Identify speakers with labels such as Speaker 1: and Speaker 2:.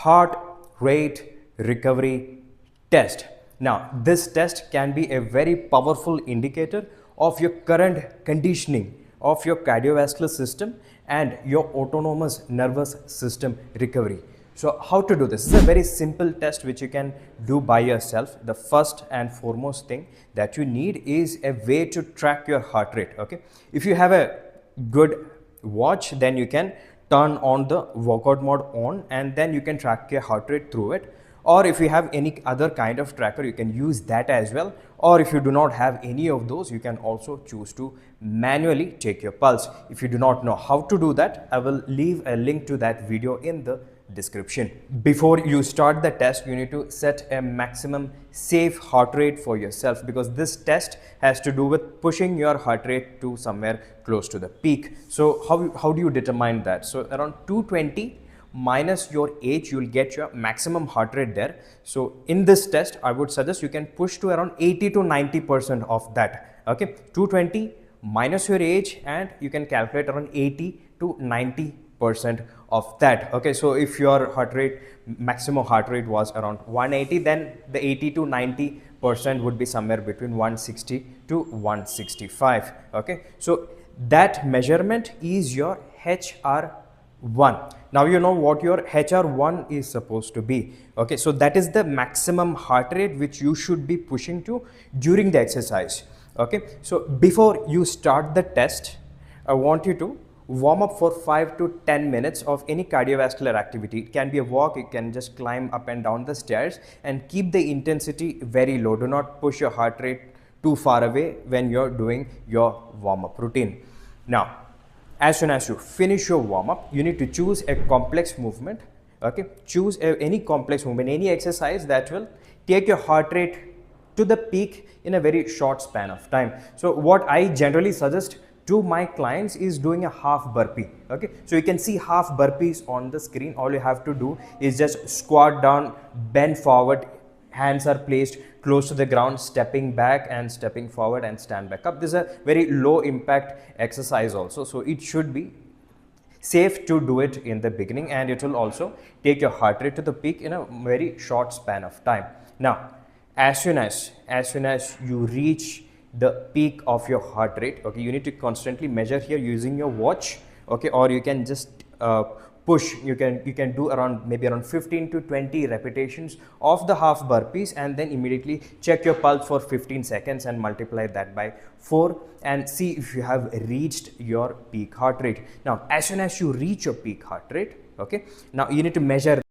Speaker 1: heart rate recovery test. Now, this test can be a very powerful indicator of your current conditioning of your cardiovascular system and your autonomous nervous system recovery. So how to do this? This is a very simple test which you can do by yourself. The first and foremost thing that you need is a way to track your heart rate. Okay, if you have a good watch, then you can turn on the workout mode on, and then you can track your heart rate through it. Or if you have any other kind of tracker, you can use that as well. Or if you do not have any of those, you can also choose to manually take your pulse. If you do not know how to do that, I will leave a link to that video in the description. Before you start the test, you need to set a maximum safe heart rate for yourself, because this test has to do with pushing your heart rate to somewhere close to the peak. So how do you determine that? So around 220 minus your age, you will get your maximum heart rate there. So in this test, I would suggest you can push to around 80 to 90% of that. Okay, 220 minus your age, and you can calculate around 80 to 90% of that. Okay, so if your heart rate, maximum heart rate was around 180, then the 80 to 90% would be somewhere between 160 to 165. Okay, so that measurement is your HRR1. Now you know what your HRR1 is supposed to be. Okay, so that is the maximum heart rate which you should be pushing to during the exercise. Okay, so before you start the test, I want you to warm up for 5 to 10 minutes of any cardiovascular activity. It can be a walk, you can just climb up and down the stairs, and keep the intensity very low. Do not push your heart rate too far away when you're doing your warm-up routine. Now, as soon as you finish your warm-up, you need to choose a complex movement. Okay, choose any complex movement, any exercise that will take your heart rate to the peak in a very short span of time. So what I generally suggest to my clients is doing a half burpee. Okay, so you can see half burpees on the screen. All you have to do is just squat down, bend forward, hands are placed close to the ground, stepping back and stepping forward, and stand back up. This is a very low impact exercise also, so it should be safe to do it in the beginning, and it will also take your heart rate to the peak in a very short span of time. Now, as soon as you reach the peak of your heart rate, okay, you need to constantly measure here using your watch. Okay, or you can just push. You can do maybe around 15 to 20 repetitions of the half burpees, and then immediately check your pulse for 15 seconds and multiply that by 4 and see if you have reached your peak heart rate. Now, as soon as you reach your peak heart rate, okay, now you need to measure